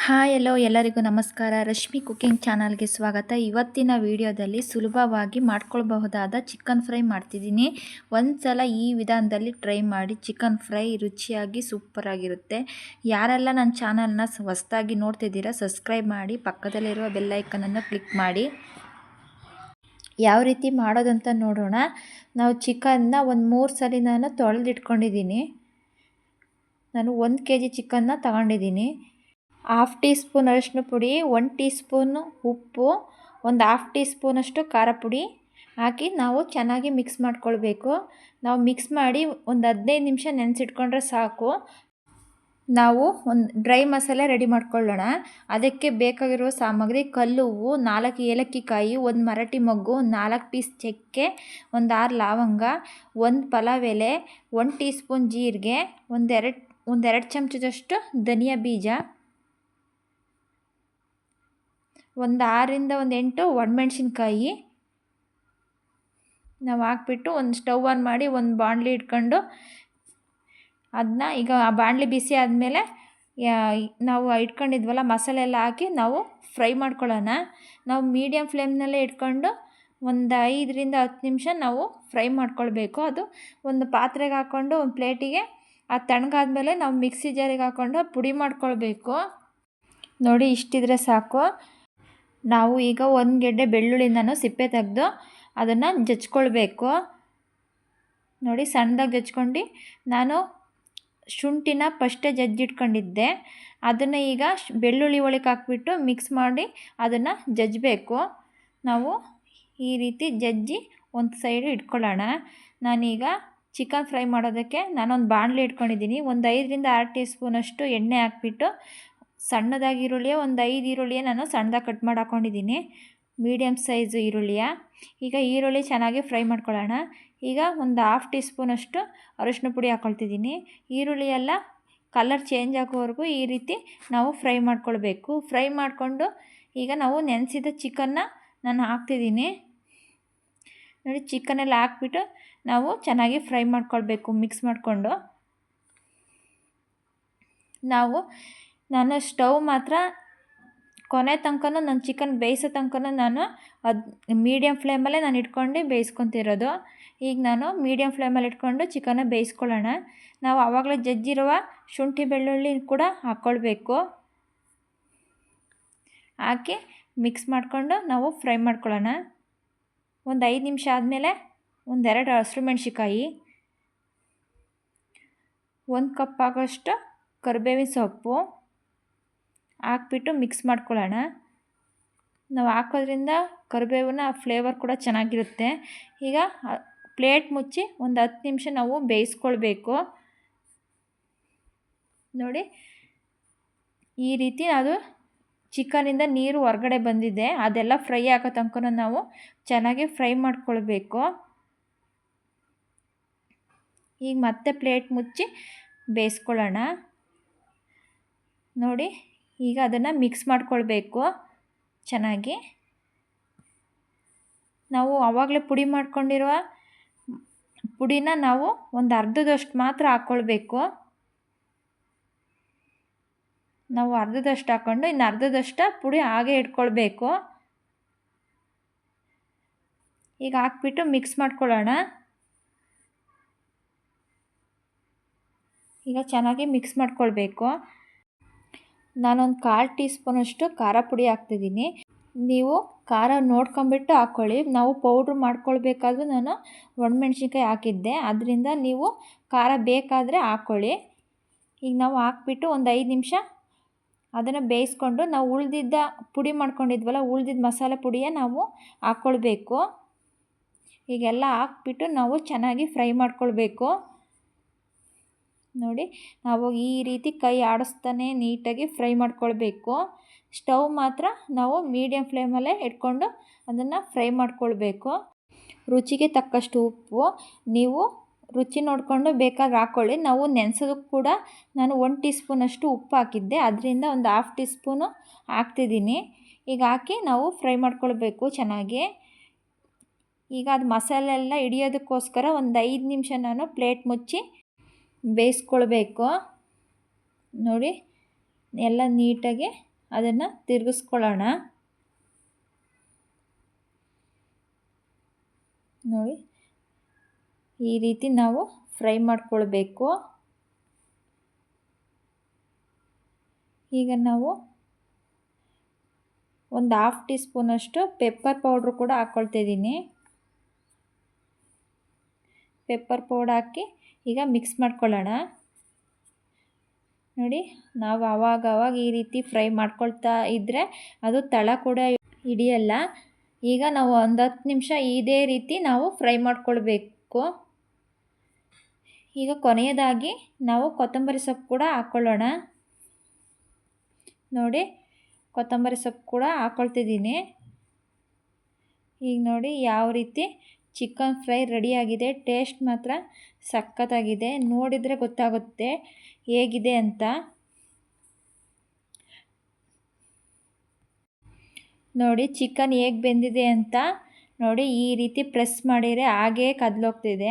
Hi ಎಲ್ಲರಿಗೂ ನಮಸ್ಕಾರ. Rashmi cooking ಚಾನಲ್ಗೆ ಸ್ವಾಗತ. ಇವತ್ತಿನ ವಿಡಿಯೋದಲ್ಲಿ ಸುಲಭವಾಗಿ ಮಾಡ್ಕೊಳ್ಬಹುದಾದ ಚಿಕನ್ ಫ್ರೈ ಮಾಡ್ತಿದ್ದೀನಿ. ಒಂದ್ಸಲ ಈ ವಿಧಾನದಲ್ಲಿ ಟ್ರೈ ಮಾಡಿ. ಚಿಕನ್ ಫ್ರೈ ರುಚಿಯಾಗಿ ಸೂಪರಾಗಿರುತ್ತೆ. ಯಾರೆಲ್ಲ ನನ್ನ ಚಾನಲ್ನ ಹೊಸದಾಗಿ ನೋಡ್ತಿದ್ದೀರಾ ಸಬ್ಸ್ಕ್ರೈಬ್ ಮಾಡಿ, ಪಕ್ಕದಲ್ಲಿರುವ ಬೆಲ್ ಐಕನನ್ನು ಕ್ಲಿಕ್ ಮಾಡಿ. ಯಾವ ರೀತಿ ಮಾಡೋದಂತ ನೋಡೋಣ. ನಾವು ಚಿಕನ್ನ ಒಂದು 3 ಸಲ ನಾನು ತೊಳೆದಿಟ್ಕೊಂಡಿದ್ದೀನಿ. ನಾನು 1 kg ಚಿಕನ್ನ ತಗೊಂಡಿದ್ದೀನಿ. 1/2 ಟೀ ಸ್ಪೂನ್ ಅರಿಶಿನ ಪುಡಿ, 1 ಟೀ ಸ್ಪೂನು ಉಪ್ಪು, ಒಂದು 1/2 ಟೀ ಸ್ಪೂನಷ್ಟು ಖಾರ ಪುಡಿ ಹಾಕಿ ನಾವು ಚೆನ್ನಾಗಿ ಮಿಕ್ಸ್ ಮಾಡ್ಕೊಳ್ಬೇಕು. ನಾವು ಮಿಕ್ಸ್ ಮಾಡಿ ಒಂದು 15 ನಿಮಿಷ ನೆನೆಸಿಟ್ಕೊಂಡ್ರೆ ಸಾಕು. ನಾವು ಒಂದು ಡ್ರೈ ಮಸಾಲೆ ರೆಡಿ ಮಾಡ್ಕೊಳ್ಳೋಣ. ಅದಕ್ಕೆ ಬೇಕಾಗಿರುವ ಸಾಮಗ್ರಿ: ಕಲ್ಲುವ್ವು, 4 ಏಲಕ್ಕಿ ಕಾಯಿ, 1 ಮರಾಠಿ ಮೊಗ್ಗು, 4 ಪೀಸ್ ಚಕ್ಕೆ, ಒಂದು 6 ಲವಂಗ, 1 ಪಲಾವ್ ಎಲೆ, 1 ಟೀ ಸ್ಪೂನ್ ಜೀರಿಗೆ, ಒಂದೆರಡು ಚಮಚದಷ್ಟು ಧನಿಯಾ ಬೀಜ, ಒಂದು 6ರಿಂದ 8 ಒಣಮೆಣ್ಸಿನ್ಕಾಯಿ ನಾವು ಹಾಕ್ಬಿಟ್ಟು ಒಂದು ಸ್ಟವ್ ಆನ್ ಮಾಡಿ ಒಂದು ಬಾಣಲಿ ಇಟ್ಕೊಂಡು ಅದನ್ನ ಈಗ ಆ ಬಾಣಲಿ ಬಿಸಿ ಆದಮೇಲೆ ನಾವು ಇಟ್ಕೊಂಡಿದ್ವಲ್ಲ ಮಸಾಲೆ ಎಲ್ಲ ಹಾಕಿ ನಾವು ಫ್ರೈ ಮಾಡ್ಕೊಳ್ಳೋಣ. ನಾವು ಮೀಡಿಯಮ್ ಫ್ಲೇಮ್ನಲ್ಲೇ ಇಟ್ಕೊಂಡು ಒಂದು 5ರಿಂದ 10 ನಿಮಿಷ ನಾವು ಫ್ರೈ ಮಾಡ್ಕೊಳ್ಬೇಕು. ಅದು ಒಂದು ಪಾತ್ರೆಗೆ ಹಾಕ್ಕೊಂಡು ಒಂದು ಪ್ಲೇಟಿಗೆ ಅದು ತಣ್ಣಗಾದ್ಮೇಲೆ ನಾವು ಮಿಕ್ಸಿ ಜಾರಿಗೆ ಹಾಕ್ಕೊಂಡು ಪುಡಿ ಮಾಡ್ಕೊಳ್ಬೇಕು. ನೋಡಿ, ಇಷ್ಟಿದ್ರೆ ಸಾಕು. ನಾವು ಈಗ 1 ಗೆಡ್ಡೆ ಬೆಳ್ಳುಳ್ಳಿನ ಸಿಪ್ಪೆ ತೆಗೆದು ಅದನ್ನು ಜಜ್ಕೊಳ್ಬೇಕು. ನೋಡಿ, ಸಣ್ಣದಾಗಿ ಜಜ್ಕೊಂಡು ನಾನು ಶುಂಠಿನ ಫಸ್ಟೇ ಜಜ್ಜಿಟ್ಕೊಂಡಿದ್ದೆ. ಅದನ್ನು ಈಗ ಬೆಳ್ಳುಳ್ಳಿ ಒಳಗೆ ಹಾಕ್ಬಿಟ್ಟು ಮಿಕ್ಸ್ ಮಾಡಿ ಅದನ್ನು ಜಜ್ಜಬೇಕು. ನಾವು ಈ ರೀತಿ ಜಜ್ಜಿ ಒಂದು ಸೈಡು ಇಟ್ಕೊಳ್ಳೋಣ. ನಾನೀಗ ಚಿಕನ್ ಫ್ರೈ ಮಾಡೋದಕ್ಕೆ ನಾನೊಂದು ಬಾಣಲಿ ಇಟ್ಕೊಂಡಿದ್ದೀನಿ. ಒಂದು 5ರಿಂದ 6 ಟೀ ಸ್ಪೂನಷ್ಟು ಎಣ್ಣೆ ಹಾಕ್ಬಿಟ್ಟು ಸಣ್ಣದಾಗಿ ಈರುಳ್ಳಿಯ ಒಂದು 5 ಈರುಳ್ಳಿಯ ನಾನು ಸಣ್ಣದಾಗಿ ಕಟ್ ಮಾಡಿ ಹಾಕ್ಕೊಂಡಿದ್ದೀನಿ. ಮೀಡಿಯಮ್ ಸೈಜು ಈರುಳ್ಳಿಯ. ಈಗ ಈರುಳ್ಳಿ ಚೆನ್ನಾಗಿ ಫ್ರೈ ಮಾಡ್ಕೊಳ್ಳೋಣ. ಈಗ ಒಂದು 1/2 ಟೀ ಸ್ಪೂನಷ್ಟು ಅರಿಶಿನ ಪುಡಿ ಹಾಕ್ಕೊಳ್ತಿದ್ದೀನಿ. ಈರುಳ್ಳಿ ಎಲ್ಲ ಕಲರ್ ಚೇಂಜ್ ಆಗೋವರೆಗೂ ಈ ರೀತಿ ನಾವು ಫ್ರೈ ಮಾಡ್ಕೊಳ್ಬೇಕು. ಫ್ರೈ ಮಾಡಿಕೊಂಡು ಈಗ ನಾವು ನೆನೆಸಿದ ಚಿಕನ್ನ ನಾನು ಹಾಕ್ತಿದ್ದೀನಿ. ನೋಡಿ, ಚಿಕನೆಲ್ಲ ಹಾಕ್ಬಿಟ್ಟು ನಾವು ಚೆನ್ನಾಗಿ ಫ್ರೈ ಮಾಡ್ಕೊಳ್ಬೇಕು ಮಿಕ್ಸ್ ಮಾಡಿಕೊಂಡು. ನಾನು ಸ್ಟವ್ ಮಾತ್ರ ಕೊನೆ ತನಕನೂ ನಾನು ಚಿಕನ್ ಬೇಯಿಸೋ ತನಕನೂ ನಾನು ಮೀಡಿಯಮ್ ಫ್ಲೇಮಲ್ಲೇ ನಾನು ಇಟ್ಕೊಂಡು ಬೇಯಿಸ್ಕೊತಿರೋದು. ಈಗ ನಾನು ಮೀಡಿಯಮ್ ಫ್ಲೇಮಲ್ಲಿ ಇಟ್ಕೊಂಡು ಚಿಕನ್ನ ಬೇಯಿಸ್ಕೊಳ್ಳೋಣ. ನಾವು ಆವಾಗಲೇ ಜಜ್ಜಿರುವ ಶುಂಠಿ ಬೆಳ್ಳುಳ್ಳಿ ಕೂಡ ಹಾಕ್ಕೊಳ್ಬೇಕು. ಹಾಕಿ ಮಿಕ್ಸ್ ಮಾಡಿಕೊಂಡು ನಾವು ಫ್ರೈ ಮಾಡ್ಕೊಳ್ಳೋಣ. ಒಂದು 5 ನಿಮಿಷ ಆದಮೇಲೆ 2 ಹಸಿರು ಮೆಣಸಿಕಾಯಿ, 1 ಕಪ್ ಆಗೋಷ್ಟು ಕರಿಬೇವಿನ ಸೊಪ್ಪು ಹಾಕ್ಬಿಟ್ಟು ಮಿಕ್ಸ್ ಮಾಡ್ಕೊಳ್ಳೋಣ. ನಾವು ಹಾಕೋದ್ರಿಂದ ಕರಿಬೇವಿನ ಫ್ಲೇವರ್ ಕೂಡ ಚೆನ್ನಾಗಿರುತ್ತೆ. ಈಗ ಪ್ಲೇಟ್ ಮುಚ್ಚಿ ಒಂದು 10 ನಿಮಿಷ ನಾವು ಬೇಯಿಸ್ಕೊಳ್ಬೇಕು. ನೋಡಿ, ಈ ರೀತಿ ಅದು ಚಿಕನಿಂದ ನೀರು ಹೊರಗಡೆ ಬಂದಿದೆ. ಅದೆಲ್ಲ ಫ್ರೈ ಆಗೋ ತನಕ ನಾವು ಚೆನ್ನಾಗಿ ಫ್ರೈ ಮಾಡ್ಕೊಳ್ಬೇಕು. ಈಗ ಮತ್ತೆ ಪ್ಲೇಟ್ ಮುಚ್ಚಿ ಬೇಯಿಸ್ಕೊಳ್ಳೋಣ. ನೋಡಿ, ಈಗ ಅದನ್ನು ಮಿಕ್ಸ್ ಮಾಡ್ಕೊಳ್ಬೇಕು ಚೆನ್ನಾಗಿ. ನಾವು ಆವಾಗಲೇ ಪುಡಿ ಮಾಡ್ಕೊಂಡಿರುವ ಪುಡಿನ ನಾವು ಒಂದು ಅರ್ಧದಷ್ಟು ಮಾತ್ರ ಹಾಕ್ಕೊಳ್ಬೇಕು. ನಾವು ಅರ್ಧದಷ್ಟು ಹಾಕ್ಕೊಂಡು ಇನ್ನು ಅರ್ಧದಷ್ಟು ಪುಡಿ ಹಾಗೆ ಇಟ್ಕೊಳ್ಬೇಕು. ಈಗ ಹಾಕ್ಬಿಟ್ಟು ಮಿಕ್ಸ್ ಮಾಡ್ಕೊಳ್ಳೋಣ. ಈಗ ಚೆನ್ನಾಗಿ ಮಿಕ್ಸ್ ಮಾಡ್ಕೊಳ್ಬೇಕು. ನಾನೊಂದು 1/4 ಟೀ ಸ್ಪೂನಷ್ಟು ಖಾರ ಪುಡಿ ಹಾಕ್ತಿದ್ದೀನಿ. ನೀವು ಖಾರ ನೋಡ್ಕೊಂಬಿಟ್ಟು ಹಾಕ್ಕೊಳ್ಳಿ. ನಾವು ಪೌಡ್ರ್ ಮಾಡ್ಕೊಳ್ಬೇಕಾದ್ರೂ ನಾನು ಒಣಮೆಣ್ಸಿನ್ಕಾಯಿ ಹಾಕಿದ್ದೆ, ಅದರಿಂದ ನೀವು ಖಾರ ಬೇಕಾದರೆ ಹಾಕ್ಕೊಳ್ಳಿ. ಈಗ ನಾವು ಹಾಕ್ಬಿಟ್ಟು ಒಂದು 5 ನಿಮಿಷ ಅದನ್ನು ಬೇಯಿಸ್ಕೊಂಡು ನಾವು ಉಳಿದಿದ್ದ ಪುಡಿ ಮಾಡ್ಕೊಂಡಿದ್ವಲ್ಲ, ಉಳಿದಿದ್ದ ಮಸಾಲೆ ಪುಡಿಯ ನಾವು ಹಾಕ್ಕೊಳ್ಬೇಕು. ಈಗೆಲ್ಲ ಹಾಕ್ಬಿಟ್ಟು ನಾವು ಚೆನ್ನಾಗಿ ಫ್ರೈ ಮಾಡ್ಕೊಳ್ಬೇಕು. ನೋಡಿ, ನಾವು ಈ ರೀತಿ ಕೈ ಆಡಿಸ್ತಾನೆ ನೀಟಾಗಿ ಫ್ರೈ ಮಾಡ್ಕೊಳ್ಬೇಕು. ಸ್ಟವ್ ಮಾತ್ರ ನಾವು ಮೀಡಿಯಮ್ ಫ್ಲೇಮಲ್ಲೇ ಇಟ್ಕೊಂಡು ಅದನ್ನು ಫ್ರೈ ಮಾಡ್ಕೊಳ್ಬೇಕು. ರುಚಿಗೆ ತಕ್ಕಷ್ಟು ಉಪ್ಪು ನೀವು ರುಚಿ ನೋಡಿಕೊಂಡು ಬೇಕಾದ್ರೆ ಹಾಕ್ಕೊಳ್ಳಿ. ನಾವು ನೆನೆಸೋದಕ್ಕೆ ಕೂಡ ನಾನು 1 ಟೀ ಸ್ಪೂನಷ್ಟು ಉಪ್ಪು ಹಾಕಿದ್ದೆ, ಅದರಿಂದ ಒಂದು 1/2 ಟೀ ಸ್ಪೂನು ಹಾಕ್ತಿದ್ದೀನಿ. ಈಗ ಹಾಕಿ ನಾವು ಫ್ರೈ ಮಾಡ್ಕೊಳ್ಬೇಕು ಚೆನ್ನಾಗಿ. ಈಗ ಅದು ಮಸಾಲೆ ಎಲ್ಲ ಹಿಡಿಯೋದಕ್ಕೋಸ್ಕರ ಒಂದು 5 ನಿಮಿಷ ನಾನು ಪ್ಲೇಟ್ ಮುಚ್ಚಿ ಬೇಯಿಸ್ಕೊಳ್ಬೇಕು. ನೋಡಿ, ಎಲ್ಲ ನೀಟಾಗಿ ಅದನ್ನು ತಿರುಗಿಸ್ಕೊಳ್ಳೋಣ. ನೋಡಿ, ಈ ರೀತಿ ನಾವು ಫ್ರೈ ಮಾಡ್ಕೊಳ್ಬೇಕು. ಈಗ ನಾವು ಒಂದು 1/2 ಟೀ ಸ್ಪೂನಷ್ಟು ಪೆಪ್ಪರ್ ಪೌಡ್ರು ಕೂಡ ಹಾಕ್ಕೊಳ್ತಿದ್ದೀನಿ. ಪೆಪ್ಪರ್ ಪೌಡರ್ ಹಾಕಿ ಈಗ ಮಿಕ್ಸ್ ಮಾಡ್ಕೊಳ್ಳೋಣ. ನೋಡಿ, ನಾವು ಆವಾಗ ಈ ರೀತಿ ಫ್ರೈ ಮಾಡ್ಕೊಳ್ತಾ ಇದ್ದರೆ ಅದು ತಳ ಕೂಡ ಹಿಡಿಯಲ್ಲ. ಈಗ ನಾವು ಒಂದು 10 ನಿಮಿಷ ಇದೇ ರೀತಿ ನಾವು ಫ್ರೈ ಮಾಡ್ಕೊಳ್ಬೇಕು. ಈಗ ಕೊನೆಯದಾಗಿ ನಾವು ಕೊತ್ತಂಬರಿ ಸೊಪ್ಪು ಕೂಡ ಹಾಕ್ಕೊಳ್ಳೋಣ. ನೋಡಿ, ಕೊತ್ತಂಬರಿ ಸೊಪ್ಪು ಕೂಡ ಹಾಕ್ಕೊಳ್ತಿದ್ದೀನಿ. ಈಗ ನೋಡಿ ಯಾವ ರೀತಿ ಚಿಕನ್ ಫ್ರೈ ರೆಡಿಯಾಗಿದೆ. ಟೇಸ್ಟ್ ಮಾತ್ರ ಸಖತ್ತಾಗಿದೆ. ನೋಡಿದರೆ ಗೊತ್ತಾಗುತ್ತೆ ಹೇಗಿದೆ ಅಂತ. ನೋಡಿ ಚಿಕನ್ ಹೇಗೆ ಬೆಂದಿದೆ ಅಂತ. ನೋಡಿ, ಈ ರೀತಿ ಪ್ರೆಸ್ ಮಾಡಿದರೆ ಹಾಗೇ ಕದಲೋಗ್ತಿದೆ.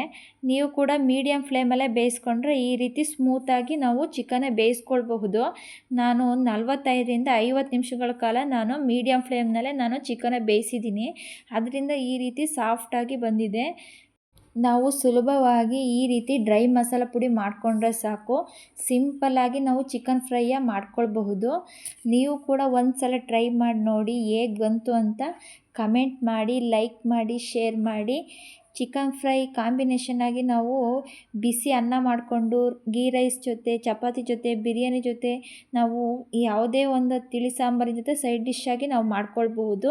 ನೀವು ಕೂಡ ಮೀಡಿಯಮ್ ಫ್ಲೇಮಲ್ಲೇ ಬೇಯಿಸ್ಕೊಂಡ್ರೆ ಈ ರೀತಿ ಸ್ಮೂತಾಗಿ ನಾವು ಚಿಕನ್ನ ಬೇಯಿಸ್ಕೊಳ್ಬಹುದು. ನಾನು 45ರಿಂದ 50 ನಿಮಿಷಗಳ ಕಾಲ ನಾನು ಮೀಡಿಯಮ್ ಫ್ಲೇಮ್ನಲ್ಲೇ ನಾನು ಚಿಕನ್ನ ಬೇಯಿಸಿದ್ದೀನಿ. ಅದರಿಂದ ಈ ರೀತಿ ಸಾಫ್ಟಾಗಿ ಬಂದಿದೆ. ನಾವು ಸುಲಭವಾಗಿ ಈ ರೀತಿ ಡ್ರೈ ಮಸಾಲ ಪುಡಿ ಮಾಡಿಕೊಂಡ್ರೆ ಸಾಕು. ಸಿಂಪಲ್ಲಾಗಿ ನಾವು ಚಿಕನ್ ಫ್ರೈಯ ಮಾಡ್ಕೊಳ್ಬಹುದು. ನೀವು ಕೂಡ ಒಂದು ಸಲ ಟ್ರೈ ಮಾಡಿ ನೋಡಿ ಹೇಗೆ ಬಂತು ಅಂತ ಕಮೆಂಟ್ ಮಾಡಿ, ಲೈಕ್ ಮಾಡಿ, ಶೇರ್ ಮಾಡಿ. ಚಿಕನ್ ಫ್ರೈ ಕಾಂಬಿನೇಷನ್ನಾಗಿ ನಾವು ಬಿಸಿ ಅನ್ನ ಮಾಡಿಕೊಂಡು ಗೀ ರೈಸ್ ಜೊತೆ, ಚಪಾತಿ ಜೊತೆ, ಬಿರಿಯಾನಿ ಜೊತೆ, ನಾವು ಯಾವುದೇ ಒಂದು ತಿಳಿ ಸಾಂಬಾರಿನ ಜೊತೆ ಸೈಡ್ ಡಿಶ್ ಆಗಿ ನಾವು ಮಾಡ್ಕೊಳ್ಬಹುದು.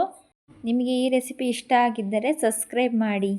ನಿಮಗೆ ಈ ರೆಸಿಪಿ ಇಷ್ಟ ಆಗಿದ್ದರೆ ಸಬ್ಸ್ಕ್ರೈಬ್ ಮಾಡಿ.